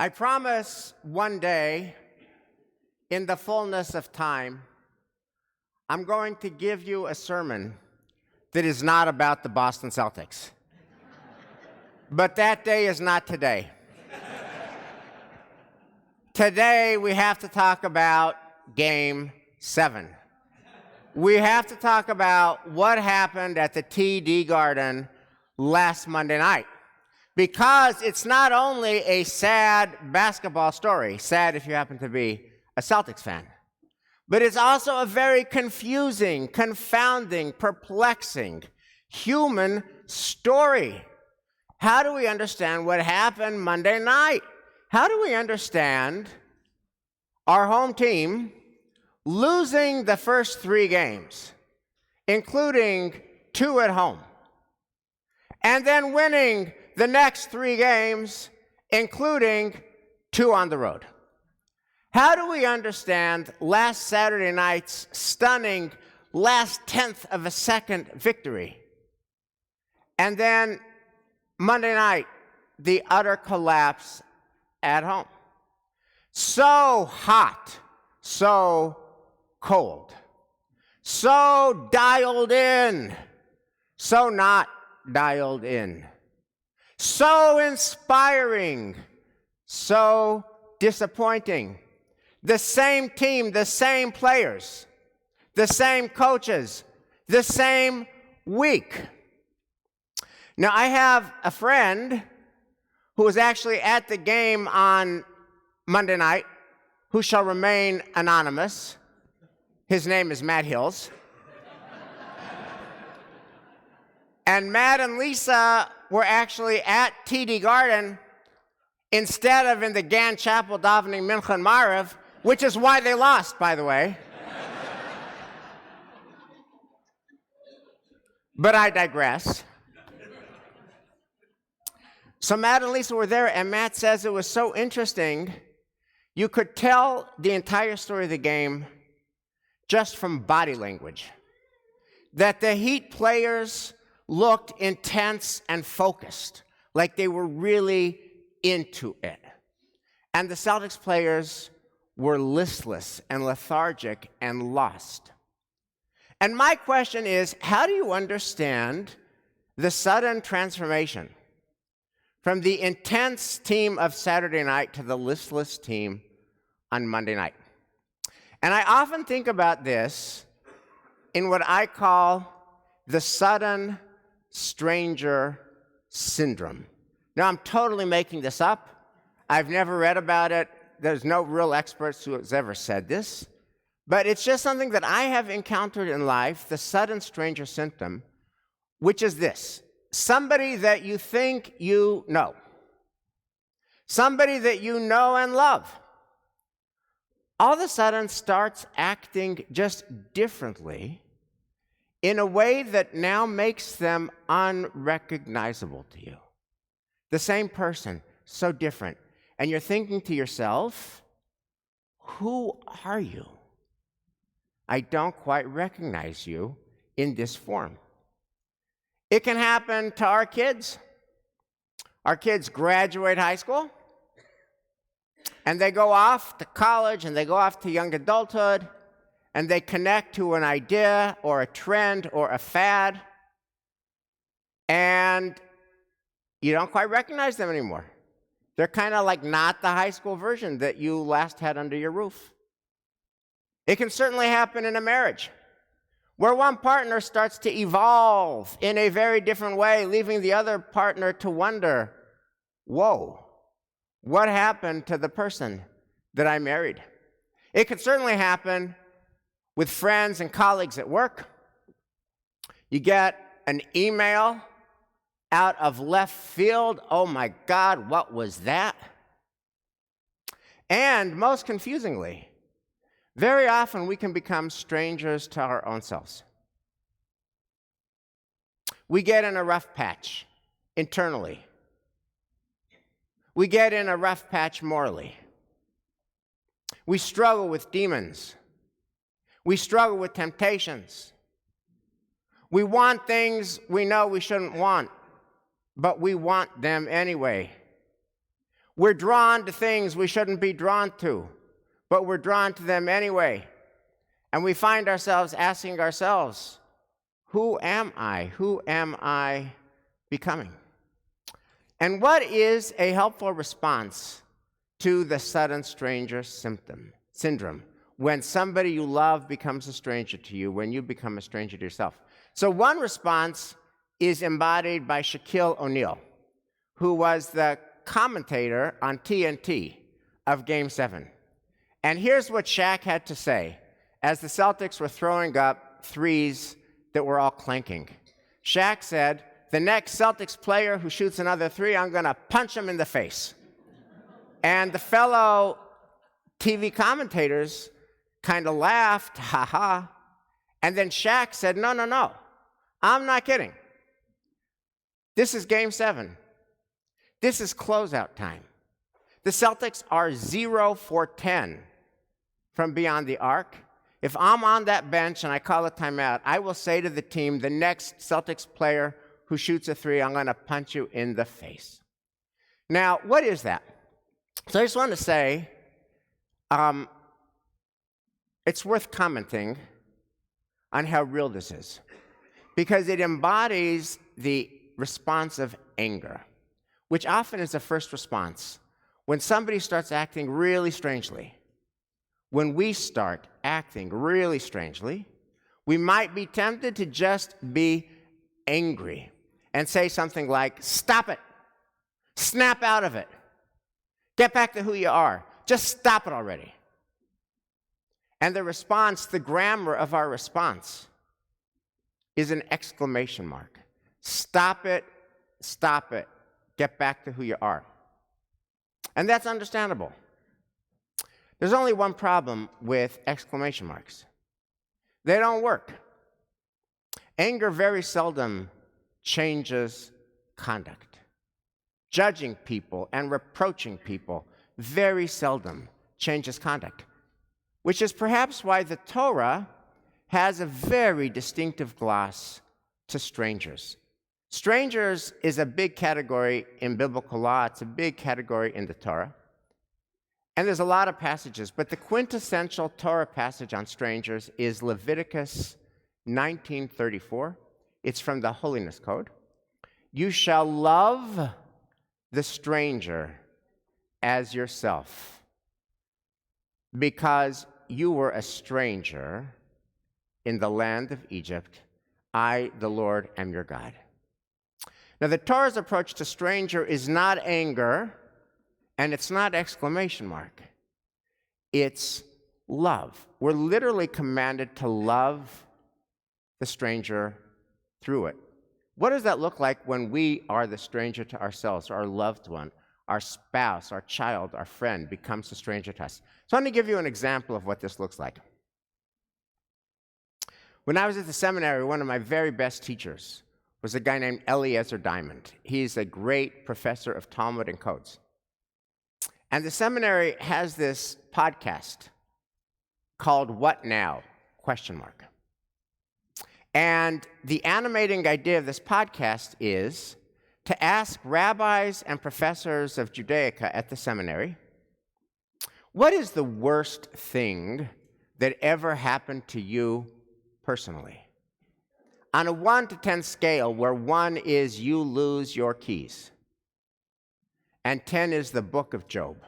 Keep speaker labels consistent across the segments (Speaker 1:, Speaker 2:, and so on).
Speaker 1: I promise one day, in the fullness of time, I'm going to give you a sermon that is not about the Boston Celtics. But that day is not today. Today, we have to talk about Game 7. We have to talk about what happened at the TD Garden last Monday night. Because it's not only a sad basketball story, sad if you happen to be a Celtics fan, but it's also a very confusing, confounding, perplexing human story. How do we understand what happened Monday night? How do we understand our home team losing the first 3 games, including 2 at home, and then winning the next 3 games, including 2 on the road? How do we understand last Saturday night's stunning last tenth of a second victory? And then Monday night, the utter collapse at home. So hot, so cold, so dialed in, so not dialed in, so inspiring, so disappointing. The same team, the same players, the same coaches, the same week. Now, I have a friend who was actually at the game on Monday night, who shall remain anonymous. His name is Matt Hills. And Matt and Lisa were actually at TD Garden instead of in the Gann Chapel davening Mincha and Maariv, which is why they lost, by the way. But I digress. So Matt and Lisa were there, and Matt says it was so interesting. You could tell the entire story of the game just from body language. That the Heat players looked intense and focused, like they were really into it. And the Celtics players were listless and lethargic and lost. And my question is, how do you understand the sudden transformation from the intense team of Saturday night to the listless team on Monday night? And I often think about this in what I call the sudden stranger syndrome. Now, I'm totally making this up. I've never read about it. There's no real experts who has ever said this. But it's just something that I have encountered in life, the sudden stranger symptom, which is this. Somebody that you think you know. Somebody that you know and love. All of a sudden starts acting just differently in a way that now makes them unrecognizable to you. The same person, so different. And you're thinking to yourself, who are you? I don't quite recognize you in this form. It can happen to our kids. Our kids graduate high school, and they go off to college, and they go off to young adulthood, and they connect to an idea or a trend or a fad, and you don't quite recognize them anymore. They're kind of like not the high school version that you last had under your roof. It can certainly happen in a marriage, where one partner starts to evolve in a very different way, leaving the other partner to wonder, whoa, what happened to the person that I married? It could certainly happen with friends and colleagues at work. You get an email out of left field. Oh my God, what was that? And most confusingly, very often we can become strangers to our own selves. We get in a rough patch internally. We get in a rough patch morally. We struggle with demons. We struggle with temptations. We want things we know we shouldn't want, but we want them anyway. We're drawn to things we shouldn't be drawn to, but we're drawn to them anyway. And we find ourselves asking ourselves, who am I? Who am I becoming? And what is a helpful response to the sudden stranger syndrome, when somebody you love becomes a stranger to you, when you become a stranger to yourself? So one response is embodied by Shaquille O'Neal, who was the commentator on TNT of Game 7. And here's what Shaq had to say as the Celtics were throwing up threes that were all clanking. Shaq said, "The next Celtics player who shoots another three, I'm going to punch him in the face." And the fellow TV commentators kind of laughed, ha ha. And then Shaq said, no, I'm not kidding. This is Game 7. This is closeout time. The Celtics are 0 for 10 from beyond the arc. If I'm on that bench and I call a timeout, I will say to the team, the next Celtics player who shoots a three, I'm going to punch you in the face. Now, what is that? So I just want to say, it's worth commenting on how real this is, because it embodies the response of anger, which often is the first response when somebody starts acting really strangely. When we start acting really strangely, we might be tempted to just be angry and say something like, "Stop it. Snap out of it. Get back to who you are. Just stop it already." And the response, the grammar of our response, is an exclamation mark. Stop it, get back to who you are. And that's understandable. There's only one problem with exclamation marks. They don't work. Anger very seldom changes conduct. Judging people and reproaching people very seldom changes conduct, which is perhaps why the Torah has a very distinctive gloss to strangers. Strangers is a big category in biblical law. It's a big category in the Torah. And there's a lot of passages, but the quintessential Torah passage on strangers is Leviticus 19:34. It's from the Holiness Code. "You shall love the stranger as yourself, because you were a stranger in the land of Egypt. I, the Lord, am your God." Now, the Torah's approach to stranger is not anger, and it's not exclamation mark. It's love. We're literally commanded to love the stranger through it. What does that look like when we are the stranger to ourselves, or our loved one, our spouse, our child, our friend becomes a stranger to us? So I'm going to give you an example of what this looks like. When I was at the seminary, one of my very best teachers was a guy named Eliezer Diamond. He's a great professor of Talmud and codes. And the seminary has this podcast called What Now? ? And the animating idea of this podcast is to ask rabbis and professors of Judaica at the seminary, what is the worst thing that ever happened to you personally? On a 1 to 10 scale, where 1 is you lose your keys, and 10 is the book of Job.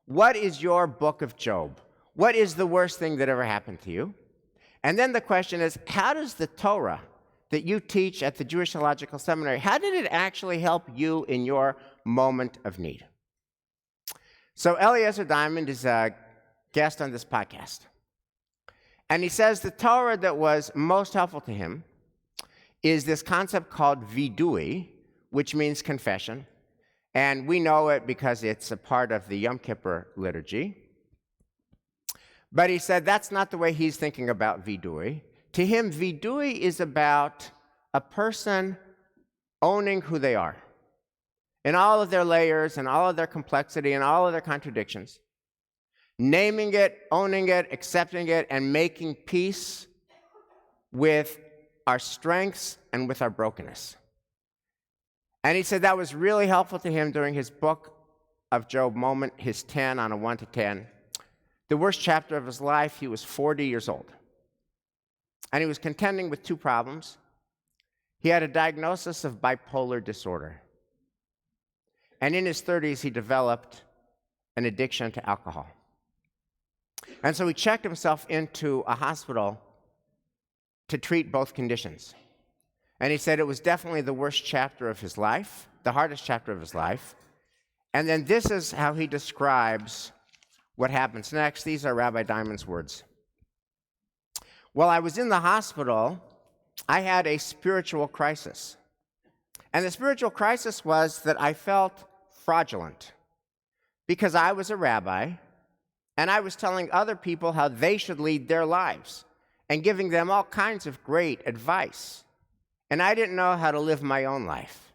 Speaker 1: What is your book of Job? What is the worst thing that ever happened to you? And then the question is, how does the Torah that you teach at the Jewish Theological Seminary, how did it actually help you in your moment of need? So Eliezer Diamond is a guest on this podcast. And he says the Torah that was most helpful to him is this concept called vidui, which means confession. And we know it because it's a part of the Yom Kippur liturgy. But he said that's not the way he's thinking about vidui. To him, vidui is about a person owning who they are, in all of their layers, and all of their complexity, and all of their contradictions. Naming it, owning it, accepting it, and making peace with our strengths and with our brokenness. And he said that was really helpful to him during his book of Job moment, his 10 on a 1 to 10. The worst chapter of his life, he was 40 years old. And he was contending with two problems. He had a diagnosis of bipolar disorder. And in his 30s, he developed an addiction to alcohol. And so he checked himself into a hospital to treat both conditions. And he said it was definitely the worst chapter of his life, the hardest chapter of his life. And then this is how he describes what happens next. These are Rabbi Diamond's words. While I was in the hospital, I had a spiritual crisis. And the spiritual crisis was that I felt fraudulent because I was a rabbi and I was telling other people how they should lead their lives and giving them all kinds of great advice. And I didn't know how to live my own life.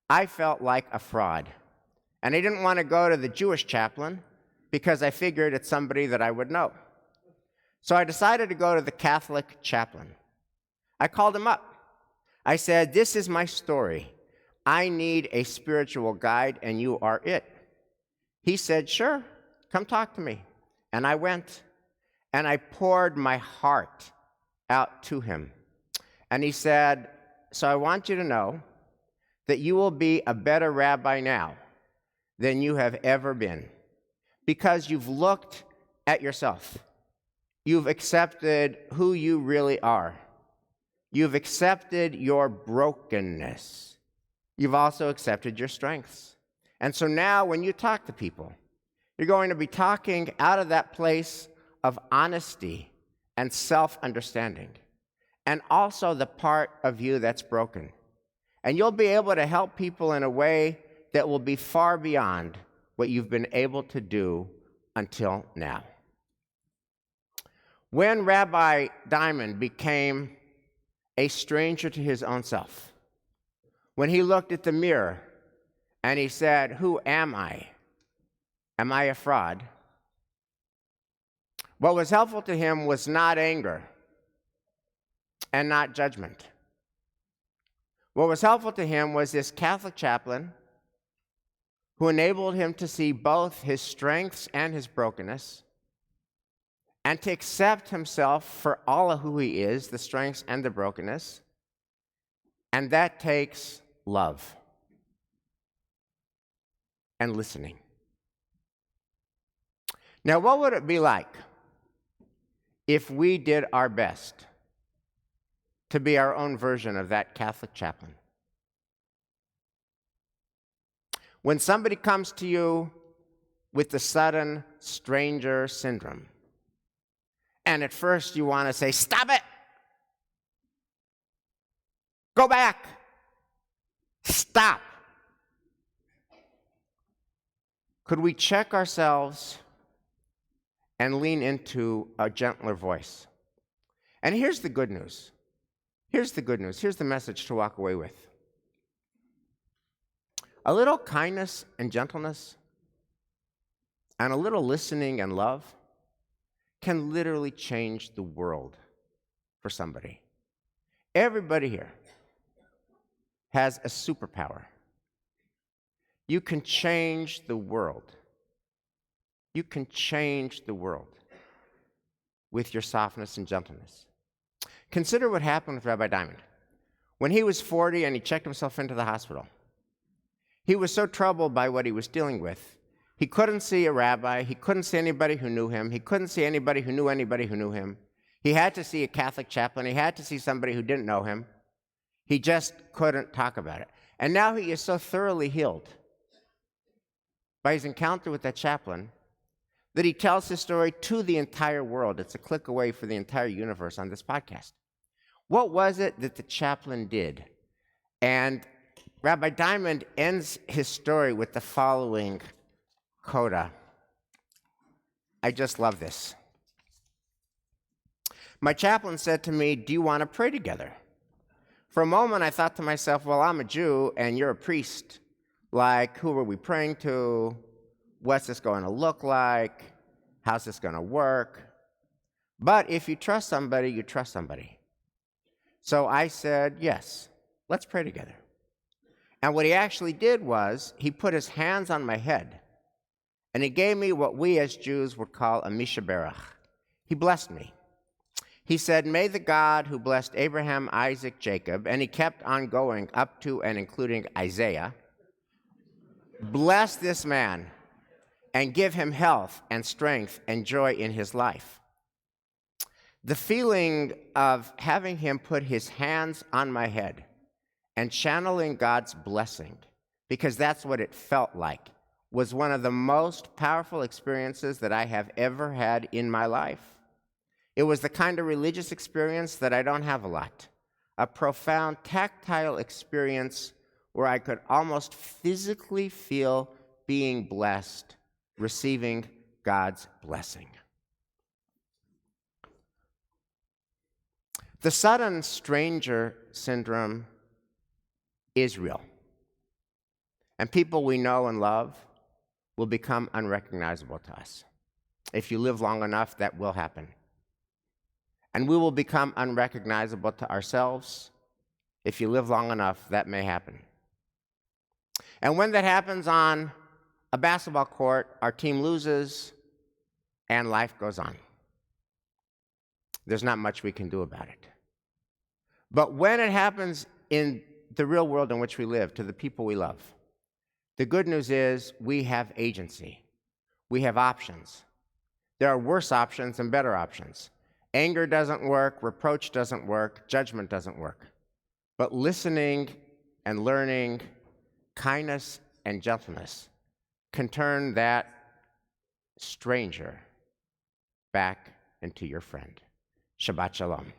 Speaker 1: I felt like a fraud. And I didn't want to go to the Jewish chaplain because I figured it's somebody that I would know. So I decided to go to the Catholic chaplain. I called him up. I said, this is my story. I need a spiritual guide, and you are it. He said, sure, come talk to me. And I went, and I poured my heart out to him. And he said, so I want you to know that you will be a better rabbi now than you have ever been, because you've looked at yourself. You've accepted who you really are. You've accepted your brokenness. You've also accepted your strengths. And so now when you talk to people, you're going to be talking out of that place of honesty and self-understanding, and also the part of you that's broken. And you'll be able to help people in a way that will be far beyond what you've been able to do until now. When Rabbi Diamond became a stranger to his own self, when he looked at the mirror and he said, who am I? Am I a fraud? What was helpful to him was not anger and not judgment. What was helpful to him was this Catholic chaplain who enabled him to see both his strengths and his brokenness, and to accept himself for all of who he is, the strengths and the brokenness. And that takes love and listening. Now, what would it be like if we did our best to be our own version of that Catholic chaplain? When somebody comes to you with the sudden stranger syndrome, and at first you want to say, stop it! Go back! Stop! Could we check ourselves and lean into a gentler voice? And here's the good news. Here's the good news. Here's the message to walk away with. A little kindness and gentleness and a little listening and love can literally change the world for somebody. Everybody here has a superpower. You can change the world. You can change the world with your softness and gentleness. Consider what happened with Rabbi Diamond. When he was 40 and he checked himself into the hospital, he was so troubled by what he was dealing with. He couldn't see a rabbi. He couldn't see anybody who knew him. He couldn't see anybody who knew anybody who knew him. He had to see a Catholic chaplain. He had to see somebody who didn't know him. He just couldn't talk about it. And now he is so thoroughly healed by his encounter with that chaplain that he tells his story to the entire world. It's a click away for the entire universe on this podcast. What was it that the chaplain did? And Rabbi Diamond ends his story with the following coda. I just love this. My chaplain said to me, do you want to pray together? For a moment, I thought to myself, well, I'm a Jew and you're a priest. Like, who are we praying to? What's this going to look like? How's this going to work? But if you trust somebody, you trust somebody. So I said, yes, let's pray together. And what he actually did was he put his hands on my head And he gave me what we as Jews would call a mishaberach. He blessed me. He said, "May the God who blessed Abraham, Isaac, Jacob," and he kept on going up to and including Isaiah, "bless this man and give him health and strength and joy in his life." The feeling of having him put his hands on my head and channeling God's blessing, because that's what it felt like, was one of the most powerful experiences that I have ever had in my life. It was the kind of religious experience that I don't have a lot, a profound tactile experience where I could almost physically feel being blessed, receiving God's blessing. The sudden stranger syndrome is real. And people we know and love will become unrecognizable to us. If you live long enough, that will happen. And we will become unrecognizable to ourselves. If you live long enough, that may happen. And when that happens on a basketball court, our team loses and life goes on. There's not much we can do about it. But when it happens in the real world in which we live, to the people we love, the good news is we have agency. We have options. There are worse options and better options. Anger doesn't work, reproach doesn't work, judgment doesn't work. But listening and learning, kindness and gentleness can turn that stranger back into your friend. Shabbat shalom.